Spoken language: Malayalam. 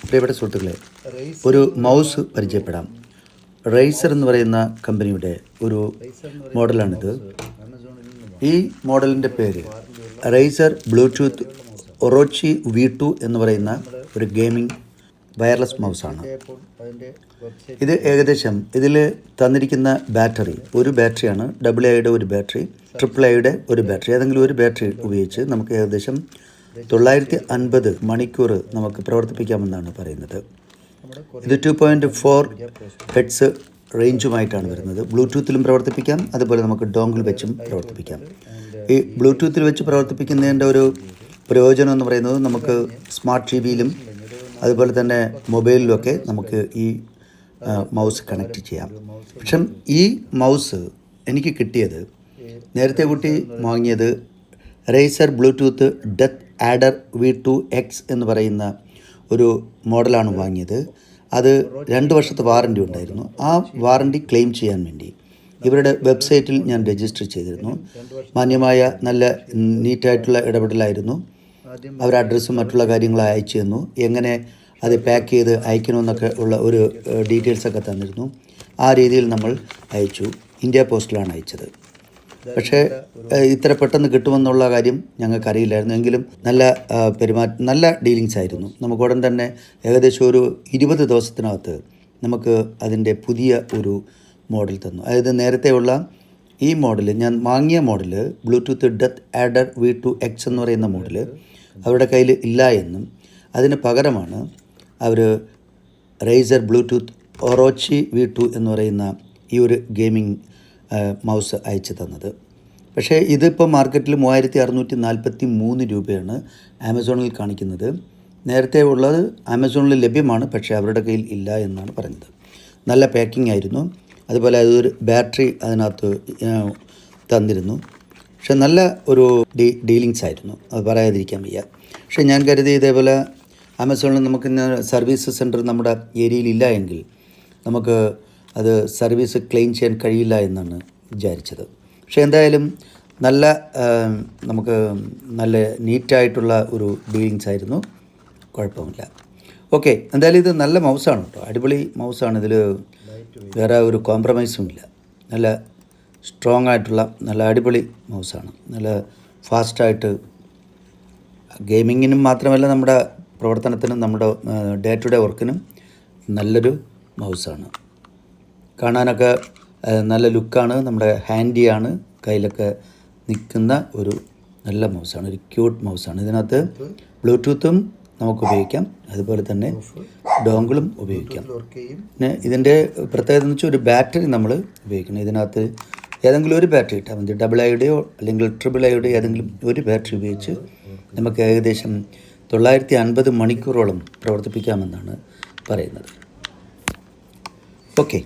പ്രിയപ്പെട്ട സുഹൃത്തുക്കളെ, ഒരു മൗസ് പരിചയപ്പെടാം. റൈസർ എന്ന് പറയുന്ന കമ്പനിയുടെ ഒരു മോഡലാണിത്. ഈ മോഡലിൻ്റെ പേര് റൈസർ ബ്ലൂടൂത്ത് ഒറോച്ചി V2 എന്ന് പറയുന്ന ഒരു ഗെയിമിംഗ് വയർലെസ് മൗസാണ്. ഇത് ഏകദേശം ഇതിൽ തന്നിരിക്കുന്ന ബാറ്ററി, ഒരു ബാറ്ററിയാണ്, AA ഒരു ബാറ്ററി, AAA ഒരു ബാറ്ററി, ഏതെങ്കിലും ഒരു ബാറ്ററി ഉപയോഗിച്ച് നമുക്ക് ഏകദേശം 950 മണിക്കൂർ നമുക്ക് പ്രവർത്തിപ്പിക്കാമെന്നാണ് പറയുന്നത്. ഇത് 2.4 ഹെഡ്സ് റേഞ്ചുമായിട്ടാണ് വരുന്നത്. ബ്ലൂടൂത്തിലും പ്രവർത്തിപ്പിക്കാം, അതുപോലെ നമുക്ക് ഡോങ്കിൾ വെച്ചും പ്രവർത്തിപ്പിക്കാം. ഈ ബ്ലൂടൂത്തിൽ വെച്ച് പ്രവർത്തിപ്പിക്കുന്നതിൻ്റെ ഒരു പ്രയോജനം എന്ന് പറയുന്നത് നമുക്ക് സ്മാർട്ട് TVയിലും അതുപോലെ തന്നെ മൊബൈലിലുമൊക്കെ നമുക്ക് ഈ മൗസ് കണക്ട് ചെയ്യാം. പക്ഷെ ഈ മൗസ് എനിക്ക് കിട്ടിയത്, നേരത്തെ കൂട്ടി വാങ്ങിയത് riser Bluetooth death adder V2X എന്ന് പറയുന്ന ഒരു മോഡലാണ് വാങ്ങിയത്. അത് 2 വർഷത്തെ വാറൻറ്റി ഉണ്ടായിരുന്നു. ആ വാറൻറ്റി ക്ലെയിം ചെയ്യാൻ വേണ്ടി ഇവരുടെ വെബ്സൈറ്റിൽ ഞാൻ രജിസ്റ്റർ ചെയ്തിരുന്നു. മാന്യമായ നല്ല നീറ്റായിട്ടുള്ള ഇടപെടലായിരുന്നു. അവർ അഡ്രസ്സും മറ്റുള്ള കാര്യങ്ങൾ അയച്ചു തന്നു. എങ്ങനെ അത് പാക്ക് ചെയ്ത് അയക്കണമെന്നൊക്കെ ഉള്ള ഒരു ഡീറ്റെയിൽസൊക്കെ തന്നിരുന്നു. ആ രീതിയിൽ നമ്മൾ അയച്ചു. ഇന്ത്യ പോസ്റ്റിലാണ് അയച്ചത്. പക്ഷേ ഇത്ര പെട്ടെന്ന് കിട്ടുമെന്നുള്ള കാര്യം ഞങ്ങൾക്കറിയില്ലായിരുന്നു. എങ്കിലും നല്ല ഡീലിങ്സ് ആയിരുന്നു. നമുക്ക് ഉടൻ തന്നെ ഏകദേശം ഒരു 20 ദിവസത്തിനകത്ത് നമുക്ക് അതിൻ്റെ പുതിയ ഒരു മോഡൽ തന്നു. അതായത് നേരത്തെയുള്ള ഈ മോഡൽ, ഞാൻ വാങ്ങിയ model Bluetooth death adder V2X എന്ന് പറയുന്ന മോഡൽ അവരുടെ കയ്യിൽ ഇല്ല എന്നും അതിന് പകരമാണ് അവർ റൈസർ ബ്ലൂടൂത്ത് ഒറോച്ചി V2 എന്ന് പറയുന്ന ഈ ഒരു ഗെയിമിംഗ് മൗസ് അയച്ചു തന്നത്. പക്ഷേ ഇതിപ്പോൾ മാർക്കറ്റിൽ 3643 രൂപയാണ് ആമസോണിൽ കാണിക്കുന്നത്. നേരത്തെ ഉള്ളത് ആമസോണിൽ ലഭ്യമാണ്, പക്ഷേ അവരുടെ കയ്യിൽ ഇല്ല എന്നാണ് പറഞ്ഞത്. നല്ല പാക്കിംഗ് ആയിരുന്നു. അതുപോലെ അതൊരു ബാറ്ററി അതിനകത്ത് തന്നിരുന്നു. പക്ഷെ നല്ല ഒരു ഡീലിങ്സ് ആയിരുന്നു, അത് പറയാതിരിക്കാൻ വയ്യ. പക്ഷേ ഞാൻ കരുതി ഇതേപോലെ ആമസോണിൽ നമുക്ക് സർവീസ് സെൻറ്റർ നമ്മുടെ ഏരിയയിലില്ല എങ്കിൽ നമുക്ക് അത് സർവീസ് ക്ലെയിം ചെയ്യാൻ കഴിയില്ല എന്നാണ് വിചാരിച്ചത്. പക്ഷേ എന്തായാലും നമുക്ക് നല്ല നീറ്റായിട്ടുള്ള ഒരു ഡീലിങ്സ് ആയിരുന്നു, കുഴപ്പമില്ല. ഓക്കെ, എന്തായാലും ഇത് നല്ല മൗസാണ് കേട്ടോ, അടിപൊളി മൗസാണ്. ഇതിൽ വേറെ ഒരു കോംപ്രമൈസും ഇല്ല. നല്ല സ്ട്രോങ് ആയിട്ടുള്ള നല്ല അടിപൊളി മൗസാണ്. നല്ല ഫാസ്റ്റായിട്ട് ഗെയിമിങ്ങിനും മാത്രമല്ല നമ്മുടെ പ്രവർത്തനത്തിനും നമ്മുടെ ഡേ ടു ഡേ വർക്കിനും നല്ലൊരു മൗസാണ്. കാണാനൊക്കെ നല്ല ലുക്കാണ്, നമ്മുടെ ഹാൻഡിയാണ്, കയ്യിലൊക്കെ നിൽക്കുന്ന ഒരു നല്ല മൗസാണ്, ഒരു ക്യൂട്ട് മൗസാണ്. ഇതിനകത്ത് ബ്ലൂടൂത്തും നമുക്ക് ഉപയോഗിക്കാം, അതുപോലെ തന്നെ ഡോങ്കിളും ഉപയോഗിക്കാം. പിന്നെ ഇതിൻ്റെ പ്രത്യേകത എന്ന് വെച്ചാൽ ഒരു ബാറ്ററി നമ്മൾ ഉപയോഗിക്കണം. ഇതിനകത്ത് ഏതെങ്കിലും ഒരു ബാറ്ററി ഇട്ടാൽ മതി, AA അല്ലെങ്കിൽ AAA ഏതെങ്കിലും ഒരു ബാറ്ററി ഉപയോഗിച്ച് നമുക്ക് ഏകദേശം 950 മണിക്കൂറോളം പ്രവർത്തിപ്പിക്കാമെന്നാണ് പറയുന്നത്. ഓക്കെ.